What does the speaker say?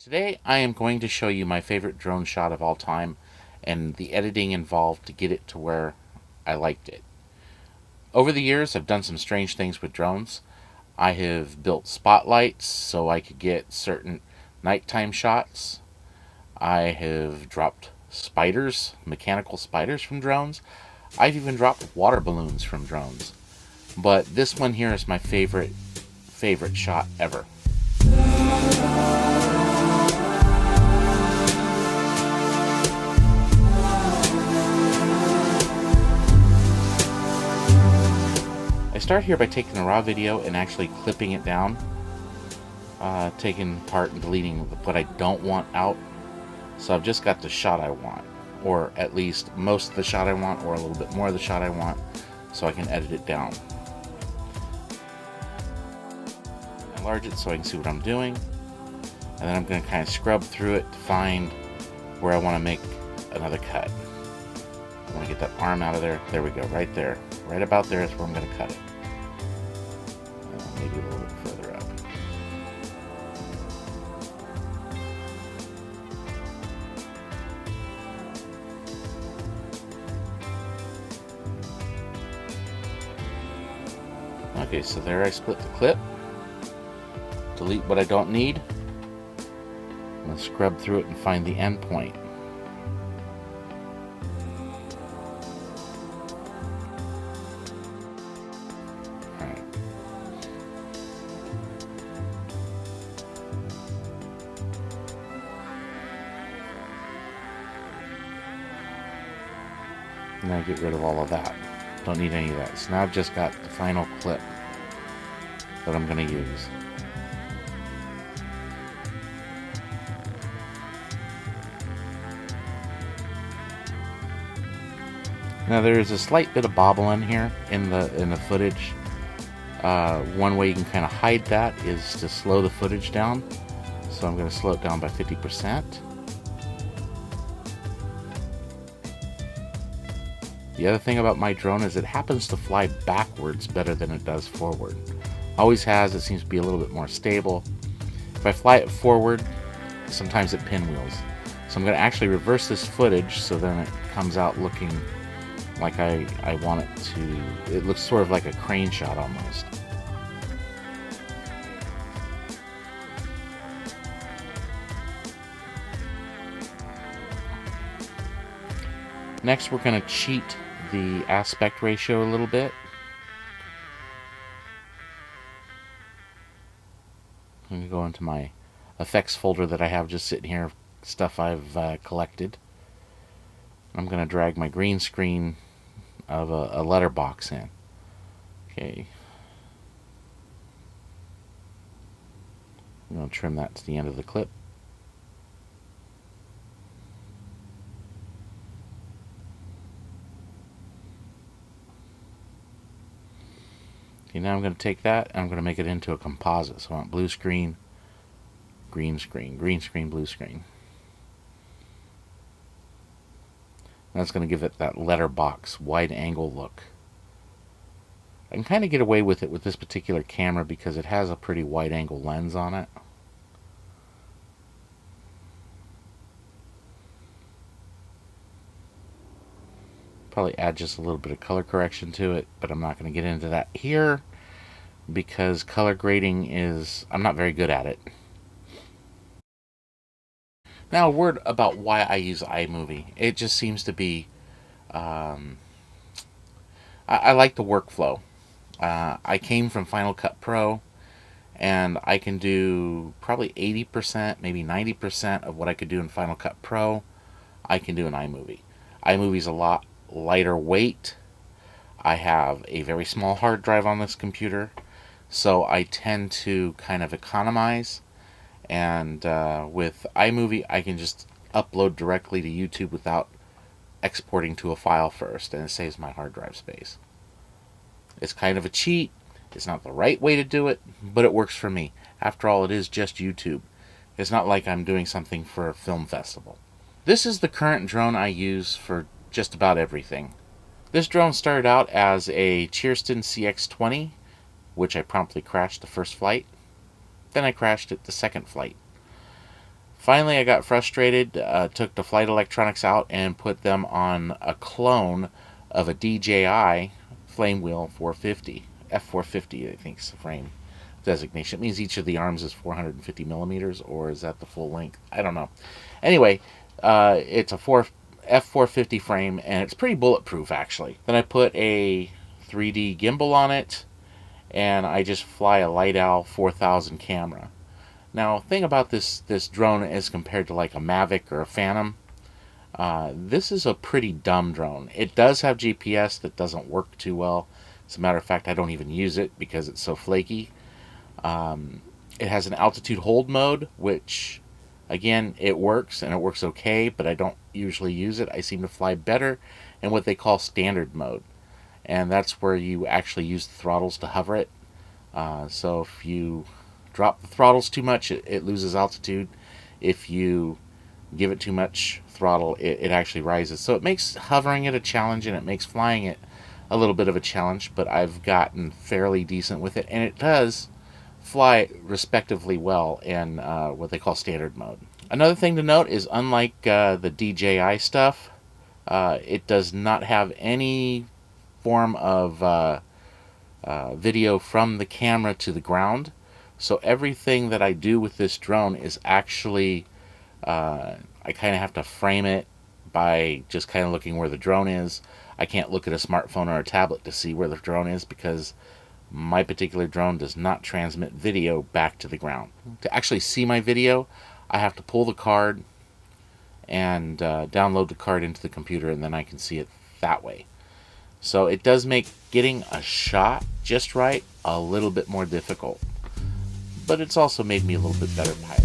Today I am going to show you my favorite drone shot of all time and the editing involved to get it to where I liked it. Over the years I've done some strange things with drones. I have built spotlights so I could get certain nighttime shots. I have dropped spiders, mechanical spiders from drones. I've even dropped water balloons from drones. But this one here is my favorite shot ever. I start here by taking a raw video and actually clipping it down, taking part and deleting what I don't want out. So I've just got the shot I want, or at least most of the shot I want, or a little bit more of the shot I want, so I can edit it down. Enlarge it so I can see what I'm doing, and then I'm going to kind of scrub through it to find where I want to make another cut. I want to get that arm out of there. There we go, right there. Right about there is where I'm going to cut it. Maybe a little bit further up. Okay, so there I split the clip. Delete what I don't need. I'm going to scrub through it and find the end point. Now get rid of all of that. Don't need any of that. So now I've just got the final clip that I'm going to use. Now there's a slight bit of bobble in here in the footage. One way you can kind of hide that is to slow the footage down. So I'm going to slow it down by 50%. The other thing about my drone is it happens to fly backwards better than it does forward. Always has. It seems to be a little bit more stable. If I fly it forward, sometimes it pinwheels. So I'm going to actually reverse this footage so then it comes out looking like I want it to. It looks sort of like a crane shot almost. Next we're going to cheat the aspect ratio a little bit. I'm going to go into my effects folder that I have just sitting here, stuff I've collected. I'm going to drag my green screen of a letterbox in. Okay. I'm going to trim that to the end of the clip. Okay, now I'm going to take that and I'm going to make it into a composite. So I want blue screen, green screen, green screen, blue screen. That's going to give it that letterbox wide angle look. I can kind of get away with it with this particular camera because it has a pretty wide angle lens on it. Probably add just a little bit of color correction to it, but I'm not going to get into that here because color grading is, I'm not very good at it. Now a word about why I use iMOVIE. It just seems to be, I like the workflow. I came from Final Cut Pro, and I can do probably 80%, maybe 90% of what I could do in Final Cut Pro, I can do in iMOVIE. iMovie's a lot lighter weight. I have a very small hard drive on this computer, so I tend to kind of economize, and with iMOVIE I can just upload directly to YouTube without exporting to a file first, and it saves my hard drive space. It's kind of a cheat. It's not the right way to do it, but it works for me. After all, it is just YouTube. It's not like I'm doing something for a film festival. This is the current drone I use for just about everything. This drone started out as a Cheersten X20, which I promptly crashed the first flight. Then I crashed it the second flight. Finally, I got frustrated, took the flight electronics out and put them on a clone of a DJI Flame Wheel 450. F450, I think, is the frame designation. It means each of the arms is 450 millimeters, or is that the full length? I don't know. Anyway, it's a F450 frame, and it's pretty bulletproof, actually. Then I put a 3D gimbal on it, and I just fly a Lightdow 4000 camera. Now, thing about this drone as compared to like a Mavic or a Phantom, this is a pretty dumb drone. It does have GPS that doesn't work too well. As a matter of fact, I don't even use it because it's so flaky. It has an altitude hold mode, which, again, it works, and it works okay, but I don't usually use it. I seem to fly better in what they call standard mode, and that's where you actually use the throttles to hover it. So if you drop the throttles too much, it loses altitude. If you give it too much throttle, it actually rises. So it makes hovering it a challenge, and it makes flying it a little bit of a challenge, but I've gotten fairly decent with it, and it does fly respectively well in what they call standard mode. Another thing to note is, unlike the DJI stuff, it does not have any form of video from the camera to the ground. So everything that I do with this drone is actually, I kind of have to frame it by just kind of looking where the drone is. I can't look at a smartphone or a tablet to see where the drone is because my particular drone does not transmit video back to the ground. To actually see my video, I have to pull the card and download the card into the computer, and then I can see it that way. So it does make getting a shot just right a little bit more difficult. But it's also made me a little bit better pilot.